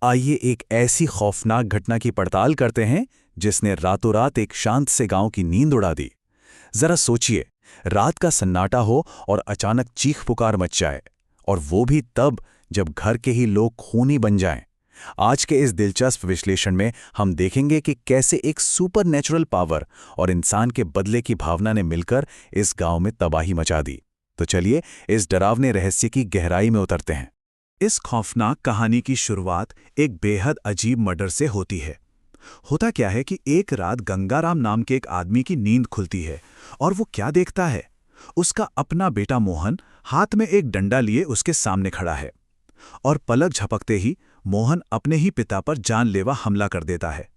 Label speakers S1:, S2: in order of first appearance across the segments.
S1: आइए एक ऐसी खौफनाक घटना की पड़ताल करते हैं जिसने रातों रात एक शांत से गांव की नींद उड़ा दी। जरा सोचिए, रात का सन्नाटा हो और अचानक चीख पुकार मच जाए, और वो भी तब जब घर के ही लोग खूनी बन जाएं। आज के इस दिलचस्प विश्लेषण में हम देखेंगे कि कैसे एक सुपरनेचुरल पावर और इंसान के बदले की भावना ने मिलकर इस गांव में तबाही मचा दी। तो चलिए इस डरावने रहस्य की गहराई में उतरते हैं। इस खौफनाक कहानी की शुरुआत एक बेहद अजीब मर्डर से होती है। होता क्या है कि एक रात गंगाराम नाम के एक आदमी की नींद खुलती है और वो क्या देखता है? उसका अपना बेटा मोहन हाथ में एक डंडा लिए उसके सामने खड़ा है, और पलक झपकते ही मोहन अपने ही पिता पर जानलेवा हमला कर देता है।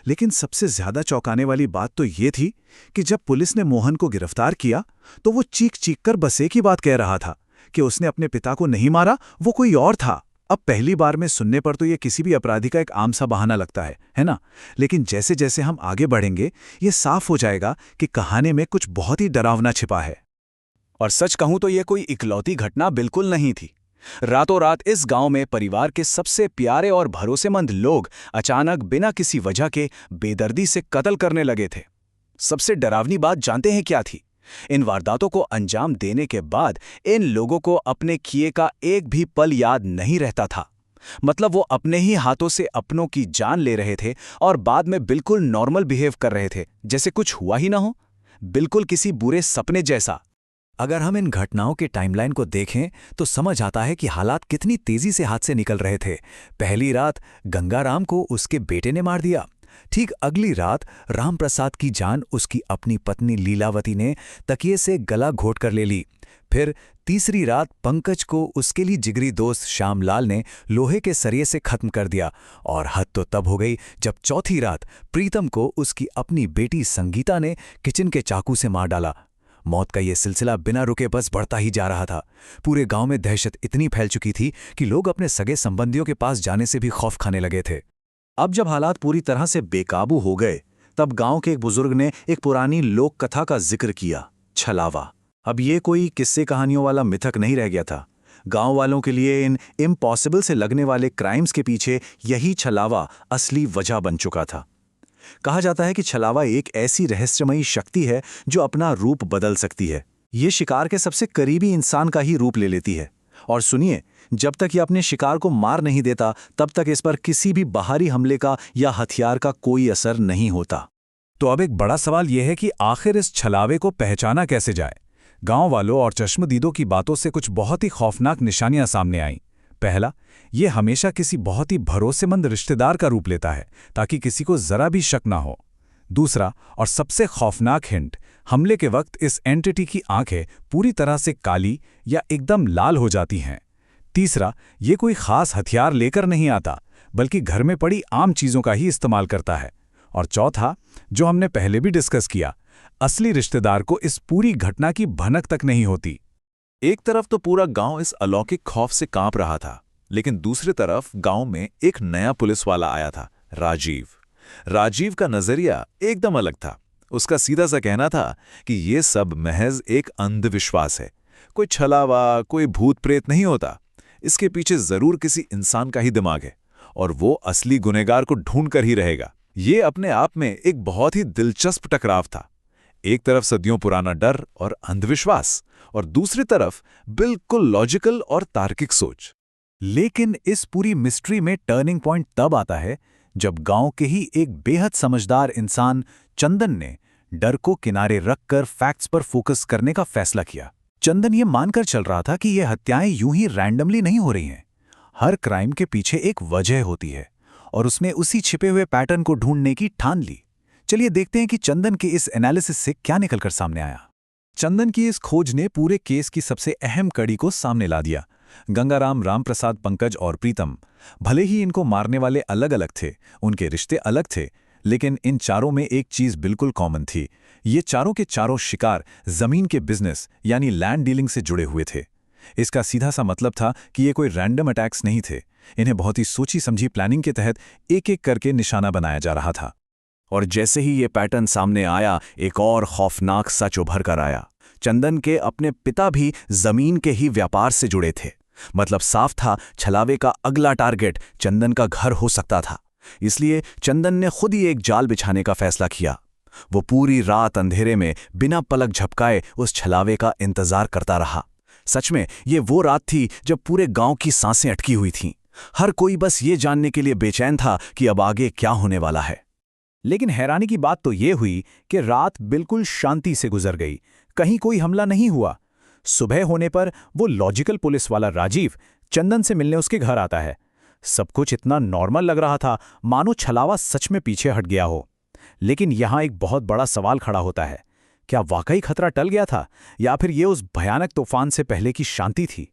S1: लेकिन सबसे ज्यादा चौंकाने वाली बात तो ये थी कि जब पुलिस ने मोहन को गिरफ्तार किया तो वो चीख चीख कर बस एक ही बात कह रहा था कि उसने अपने पिता को नहीं मारा, वो कोई और था। अब पहली बार में सुनने पर तो ये किसी भी अपराधी का एक आम सा बहाना लगता है ना? लेकिन जैसे जैसे हम आगे बढ़ेंगे ये साफ हो जाएगा कि कहानी में कुछ बहुत ही डरावना छिपा है। और सच कहूं तो ये कोई इकलौती घटना बिल्कुल नहीं थी। रातों रात इस गांव में परिवार के सबसे प्यारे और भरोसेमंद लोग अचानक बिना किसी वजह के बेदर्दी से कत्ल करने लगे थे। सबसे डरावनी बात जानते हैं क्या थी? इन वारदातों को अंजाम देने के बाद इन लोगों को अपने किए का एक भी पल याद नहीं रहता था। मतलब वो अपने ही हाथों से अपनों की जान ले रहे थे और बाद में बिल्कुल नॉर्मल बिहेव कर रहे थे, जैसे कुछ हुआ ही ना हो, बिल्कुल किसी बुरे सपने जैसा। अगर हम इन घटनाओं के टाइमलाइन को देखें तो समझ आता है कि हालात कितनी तेजी से हाथ से निकल रहे थे। पहली रात गंगाराम को उसके बेटे ने मार दिया। ठीक अगली रात रामप्रसाद की जान उसकी अपनी पत्नी लीलावती ने तकिए से गला घोट कर ले ली। फिर तीसरी रात पंकज को उसके लिए जिगरी दोस्त श्यामलाल ने लोहे के सरिये से खत्म कर दिया। और हद तो तब हो गई जब चौथी रात प्रीतम को उसकी अपनी बेटी संगीता ने किचन के चाकू से मार डाला। मौत का यह सिलसिला बिना रुके बस बढ़ता ही जा रहा था। पूरे गांव में दहशत इतनी फैल चुकी थी कि लोग अपने सगे संबंधियों के पास जाने से भी खौफ खाने लगे थे। अब जब हालात पूरी तरह से बेकाबू हो गए तब गांव के एक बुजुर्ग ने एक पुरानी लोक कथा का जिक्र किया, छलावा। अब ये कोई किस्से कहानियों वाला मिथक नहीं रह गया था। गांव वालों के लिए इन इम्पॉसिबल से लगने वाले क्राइम्स के पीछे यही छलावा असली वजह बन चुका था। कहा जाता है कि छलावा एक ऐसी रहस्यमयी शक्ति है जो अपना रूप बदल सकती है। ये शिकार के सबसे करीबी इंसान का ही रूप ले लेती है। और सुनिए, जब तक ये अपने शिकार को मार नहीं देता तब तक इस पर किसी भी बाहरी हमले का या हथियार का कोई असर नहीं होता। तो अब एक बड़ा सवाल यह है कि आखिर इस छलावे को पहचाना कैसे जाए? गांव वालों और चश्मदीदों की बातों से कुछ बहुत ही खौफनाक निशानियां सामने आईं। पहला, ये हमेशा किसी बहुत ही भरोसेमंद रिश्तेदार का रूप लेता है ताकि किसी को जरा भी शक ना हो। दूसरा और सबसे खौफनाक हिंट, हमले के वक्त इस एंटिटी की आंखें पूरी तरह से काली या एकदम लाल हो जाती हैं। तीसरा, ये कोई खास हथियार लेकर नहीं आता बल्कि घर में पड़ी आम चीजों का ही इस्तेमाल करता है। और चौथा, जो हमने पहले भी डिस्कस किया, असली रिश्तेदार को इस पूरी घटना की भनक तक नहीं होती।
S2: एक तरफ तो पूरा गांव इस अलौकिक खौफ से कांप रहा था, लेकिन दूसरी तरफ गांव में एक नया पुलिस वाला आया था, राजीव। राजीव का नजरिया एकदम अलग था। उसका सीधा सा कहना था कि ये सब महज एक अंधविश्वास है, कोई छलावा, कोई भूत प्रेत नहीं होता। इसके पीछे जरूर किसी इंसान का ही दिमाग है और वो असली गुनहगार को ढूंढ कर ही रहेगा। ये अपने आप में एक बहुत ही दिलचस्प टकराव था। एक तरफ सदियों पुराना डर और अंधविश्वास और दूसरी तरफ बिल्कुल लॉजिकल और तार्किक सोच।
S1: लेकिन इस पूरी मिस्ट्री में टर्निंग पॉइंट तब आता है जब गांव के ही एक बेहद समझदार इंसान चंदन ने डर को किनारे रखकर फैक्ट्स पर फोकस करने का फैसला किया। चंदन ये मानकर चल रहा था कि ये हत्याएं यूं ही रैंडमली नहीं हो रही हैं। हर क्राइम के पीछे एक वजह होती है और उसने उसी छिपे हुए पैटर्न को ढूंढने की ठान ली। चलिए देखते हैं कि चंदन के इस एनालिसिस से क्या निकलकर सामने आया। चंदन की इस खोज ने पूरे केस की सबसे अहम कड़ी को सामने ला दिया। गंगाराम, रामप्रसाद, पंकज और प्रीतम, भले ही इनको मारने वाले अलग अलग थे, उनके रिश्ते अलग थे, लेकिन इन चारों में एक चीज बिल्कुल कॉमन थी। ये चारों के चारों शिकार जमीन के बिजनेस यानी लैंड डीलिंग से जुड़े हुए थे। इसका सीधा सा मतलब था कि ये कोई रैंडम अटैक्स नहीं थे। इन्हें बहुत ही सोची समझी प्लानिंग के तहत एक एक करके निशाना बनाया जा रहा था। और जैसे ही ये पैटर्न सामने आया, एक और खौफनाक सच उभर कर आया। चंदन के अपने पिता भी जमीन के ही व्यापार से जुड़े थे। मतलब साफ था, छलावे का अगला टारगेट चंदन का घर हो सकता था। इसलिए चंदन ने खुद ही एक जाल बिछाने का फैसला किया। वो पूरी रात अंधेरे में बिना पलक झपकाए उस छलावे का इंतजार करता रहा। सच में ये वो रात थी जब पूरे गांव की सांसें अटकी हुई थीं। हर कोई बस ये जानने के लिए बेचैन था कि अब आगे क्या होने वाला है। लेकिन हैरानी की बात तो ये हुई कि रात बिल्कुल शांति से गुजर गई। कहीं कोई हमला नहीं हुआ। सुबह होने पर वो लॉजिकल पुलिस वाला राजीव चंदन से मिलने उसके घर आता है। सब कुछ इतना नॉर्मल लग रहा था, मानो छलावा सच में पीछे हट गया हो। लेकिन यहां एक बहुत बड़ा सवाल खड़ा होता है। क्या वाकई खतरा टल गया था, या फिर ये उस भयानक तूफान से पहले की शांति थी?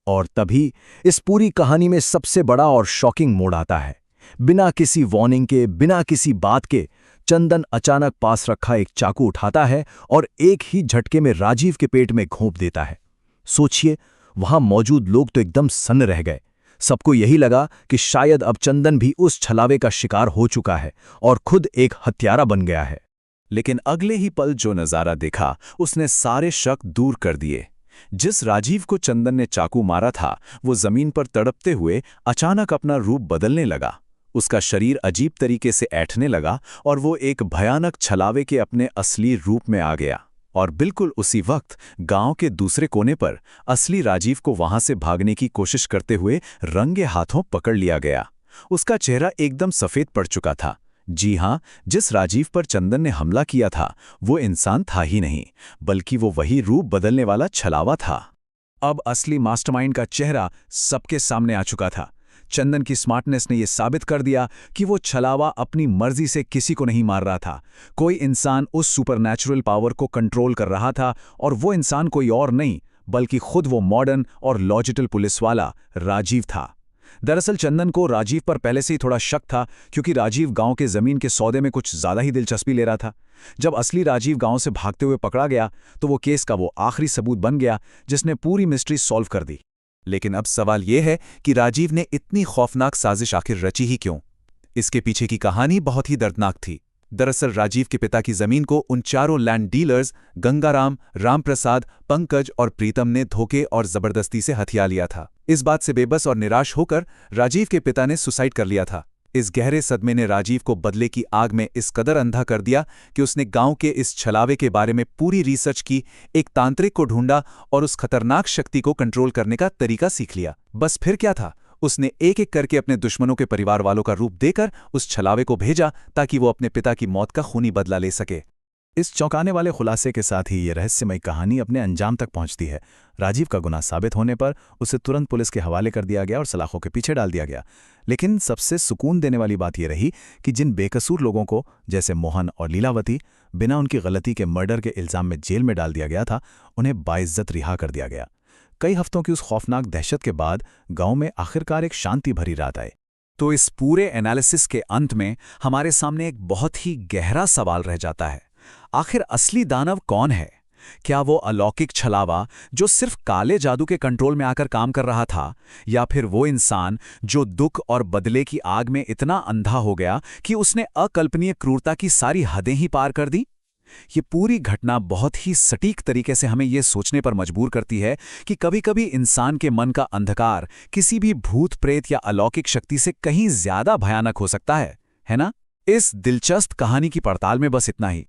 S1: और तभी इस पूरी कहानी में सबसे बड़ा और शॉकिंग मोड़ आता है। बिना किसी वार्निंग के, बिना किसी बात के, चंदन अचानक पास रखा एक चाकू उठाता है और एक ही झटके में राजीव के पेट में घोंप देता है। सोचिए, वहां मौजूद लोग तो एकदम सन्न रह गए। सबको यही लगा कि शायद अब चंदन भी उस छलावे का शिकार हो चुका है और खुद एक हत्यारा बन गया है। लेकिन अगले ही पल जो नजारा देखा उसने सारे शक दूर कर दिए। जिस राजीव को चंदन ने चाकू मारा था, वो जमीन पर तड़पते हुए अचानक अपना रूप बदलने लगा। उसका शरीर अजीब तरीके से ऐंठने लगा और वो एक भयानक छलावे के अपने असली रूप में आ गया। और बिल्कुल उसी वक्त गांव के दूसरे कोने पर असली राजीव को वहां से भागने की कोशिश करते हुए रंगे हाथों पकड़ लिया गया। उसका चेहरा एकदम सफेद पड़ चुका था। जी हां, जिस राजीव पर चंदन ने हमला किया था वो इंसान था ही नहीं, बल्कि वो वही रूप बदलने वाला छलावा था। अब असली मास्टरमाइंड का चेहरा सबके सामने आ चुका था। चंदन की स्मार्टनेस ने यह साबित कर दिया कि वो छलावा अपनी मर्जी से किसी को नहीं मार रहा था। कोई इंसान उस सुपरनैचुरल पावर को कंट्रोल कर रहा था, और वो इंसान कोई और नहीं बल्कि खुद वो मॉडर्न और लॉजिकल पुलिस वाला राजीव था। दरअसल चंदन को राजीव पर पहले से ही थोड़ा शक था, क्योंकि राजीव गांव के जमीन के सौदे में कुछ ज्यादा ही दिलचस्पी ले रहा था। जब असली राजीव गांव से भागते हुए पकड़ा गया तो वो केस का वो आखिरी सबूत बन गया जिसने पूरी मिस्ट्री सॉल्व कर दी। लेकिन अब सवाल यह है कि राजीव ने इतनी खौफनाक साजिश आखिर रची ही क्यों? इसके पीछे की कहानी बहुत ही दर्दनाक थी। दरअसल राजीव के पिता की जमीन को उन चारों लैंड डीलर्स गंगाराम, रामप्रसाद, पंकज और प्रीतम ने धोखे और जबरदस्ती से हथिया लिया था। इस बात से बेबस और निराश होकर राजीव के पिता ने सुसाइड कर लिया था। इस गहरे सदमे ने राजीव को बदले की आग में इस कदर अंधा कर दिया कि उसने गांव के इस छलावे के बारे में पूरी रिसर्च की, एक तांत्रिक को ढूंढा और उस खतरनाक शक्ति को कंट्रोल करने का तरीका सीख लिया। बस फिर क्या था, उसने एक एक करके अपने दुश्मनों के परिवार वालों का रूप देकर उस छलावे को भेजा ताकि वो अपने पिता की मौत का खूनी बदला ले सके। इस चौंकाने वाले खुलासे के साथ ही ये रहस्यमयी कहानी अपने अंजाम तक पहुंचती है। राजीव का गुनाह साबित होने पर उसे तुरंत पुलिस के हवाले कर दिया गया और सलाखों के पीछे डाल दिया गया। लेकिन सबसे सुकून देने वाली बात यह रही कि जिन बेकसूर लोगों को, जैसे मोहन और लीलावती, बिना उनकी गलती के मर्डर के इल्जाम में जेल में डाल दिया गया था, उन्हें बाइज्जत रिहा कर दिया गया। कई हफ्तों की उस खौफनाक दहशत के बाद गांव में आखिरकार एक शांति भरी रात आई। तो इस पूरे एनालिसिस के अंत में हमारे सामने एक बहुत ही गहरा सवाल रह जाता है। आखिर असली दानव कौन है? क्या वो अलौकिक छलावा जो सिर्फ काले जादू के कंट्रोल में आकर काम कर रहा था, या फिर वो इंसान जो दुख और बदले की आग में इतना अंधा हो गया कि उसने अकल्पनीय क्रूरता की सारी हदें ही पार कर दी? ये पूरी घटना बहुत ही सटीक तरीके से हमें ये सोचने पर मजबूर करती है कि कभी-कभी इंसान के मन का अंधकार किसी भी भूत प्रेत या अलौकिक शक्ति से कहीं ज्यादा भयानक हो सकता है ना? इस दिलचस्प कहानी की पड़ताल में बस इतना ही।